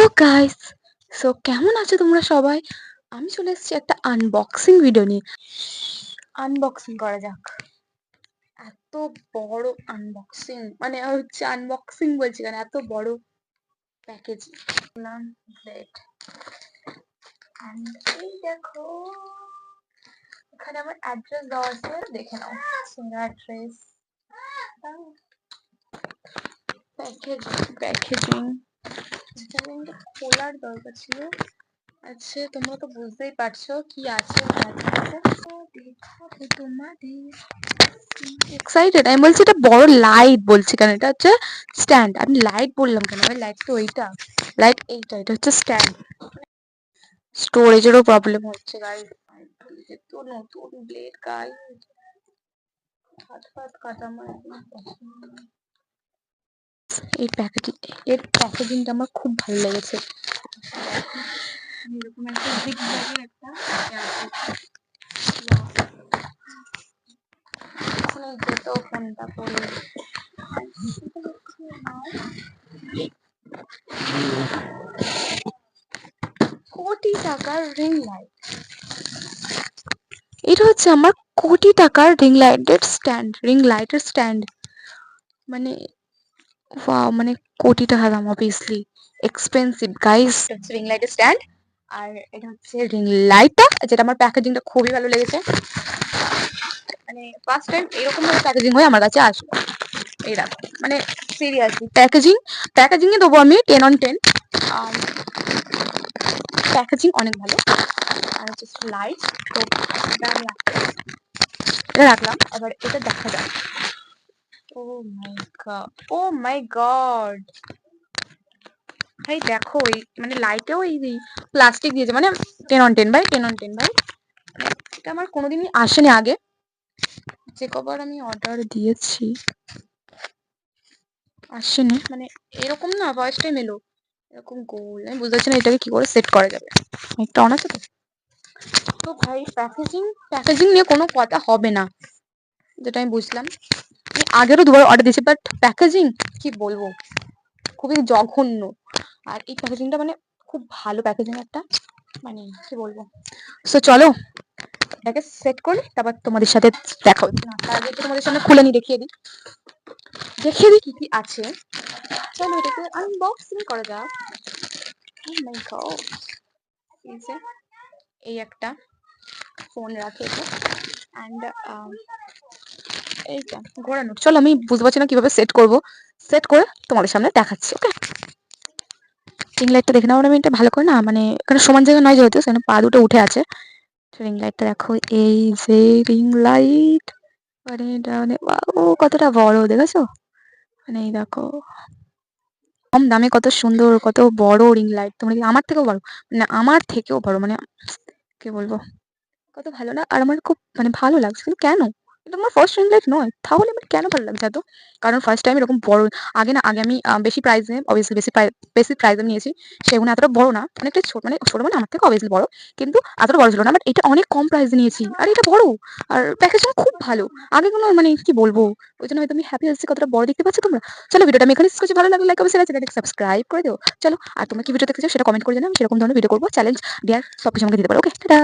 Hello guys! কেমন আছো তোমরা সবাই? আমি চলে এসেছি একটা আনবক্সিং ভিডিও নিয়ে। আনবক্সিং করা যাক। এত বড় আনবক্সিং মানে আনবক্সিং বলছি কেন এত বড় প্যাকেজ নাম ব্লেড এন্ড এই দেখো এখানে আমার অ্যাড্রেস দেওয়া আছে দেখে নাও সোনার অ্যাড্রেস প্যাকেজিং খোলার দরকার ছিল। আচ্ছা তোমরা তো বুঝতেই পারছো কি আছে তোমাদের এক্সাইটেড আমি বলছি এটা বড় লাইট বলছি কেন এটা হচ্ছে স্ট্যান্ড আমি লাইট বললাম কেন আমি লাইট তো ওইটা লাইট এইটা এটা হচ্ছে স্ট্যান্ড স্টোরেজেরও প্রবলেম হচ্ছে গাইস তো নতুন ব্লেড গাইস হাত ফাত কাটা আমার একদম পছন্দ না। এই প্যাকেজিংটা আমার খুব ভালো লেগেছে এরকম একটা জিগ ব্যাগের একটা যেত ফোনটা করে কোটি টাকার রিং লাইট এটা হচ্ছে আমার কোটি টাকার রিং লাইটের স্ট্যান্ড মানে ওয়াও মানে কোটি টাকা দাম অবভিয়াসলি এক্সপেন্সিভ গাইস রিং লাইটের স্ট্যান্ড আর এটা হচ্ছে রিং লাইটটা যেটা আমার প্যাকেজিংটা খুবই ভালো লেগেছে মানে ফার্স্ট টাইম এরকম ভাবে প্যাকেজিং হয়ে আমার কাছে আসলো এই দেখো মানে সিরিয়াসলি প্যাকেজিং এ দেবো আমি 10/10 প্যাকেজিং অনেক ভালো আর হচ্ছে লাইট তো এটা রাখলাম এবার এটা দেখা যাক ও মাই গড ও মাই গড ভাই দেখো এই মানে লাইটেও এই প্লাস্টিক দিয়েছে মানে 10/10 ভাই 10/10 ভাই এটা আমার কোনোদিনই আসেনি আগে যে কবার আমি অর্ডার দিয়েছি আসেনি মানে এরকম না ফার্স্ট টাইম এলো এরকম গোল আমি বুঝতে পারছি না এটাকে কি করে সেট করা যাবে একটা অন আছে তো তো ভাই প্যাকেজিং নিয়ে কোনো কথা হবে না যেটা আমি বুঝলাম আমি আগেরও দুবার অর্ডার দিয়েছি বাট প্যাকেজিং কি বলবো খুবই জঘন্য আর এই প্যাকেজিংটা মানে খুব ভালো প্যাকেজিং একটা মানে কি বলবো সো চলো এটাকে সেট করি তারপর তোমাদের সাথে দেখা হচ্ছে না তার আগে একটু তোমাদের সামনে খুলে নি দেখিয়ে দিই কি কি আছে চলো এটাকে আনবক্সিং করা যাক ও মাই গড এই একটা ফোন রাখে এটা অ্যান্ড এইটা ঘোরানো চলো আমি বুঝতে পারছি না কিভাবে সেট করে তোমাদের সামনে দেখাচ্ছি ওকে রিং লাইটটা দেখে নাও আমি এটা ভালো করে না মানে এখানে সমান জায়গা নয় যেহেতু সেখানে পা দুটো উঠে আছে রিং লাইটটা দেখো এই যে রিং লাইট মানে এটা মানে ও কতটা বড় দেখেছো মানে এই দেখো কম দামে কত সুন্দর কত বড় রিং লাইট তোমরা আমার থেকেও বড় মানে কি বলবো কত ভালো না আর আমার খুব মানে ভালো লাগছে কিন্তু কেন এটা আমার ফার্স্ট রিং লাইট নয় তাহলে আমার কেন ভালো লাগছে এত কারণ ফার্স্ট টাইম এরকম বড় আগে আমি বেশি প্রাইসে অবভিয়াসলি বেশি প্রাইসে নিয়েছি সেগুলো এতটা বড় না অনেকটা ছোট মানে আমার থেকে অবভিয়াসলি বড় কিন্তু এতটা বড় ছিল না বাট এটা অনেক কম প্রাইসে নিয়েছি আর এটা বড় আর প্যাকেজিং খুব ভালো আগেগুলো মানে কি বলবো ওই জন্য হয়তো আমি হ্যাপি হচ্ছি কতটা বড় দেখতে পাচ্ছ তোমরা চলো ভিডিওটা আমি এখানে শেষ করছি ভালো লাগলে লাইক অবশ্যই চ্যানেলটাকে সাবস্ক্রাইব করে দিও চলো আর তোমরা কি ভিডিও দেখতে চাও সেটা কমেন্ট করে জানাও সেরকম ধরনের ভিডিও করবো চ্যালেঞ্জ দেওয়ার সব কিছু আমাকে দিতে পারো ওকে টাটা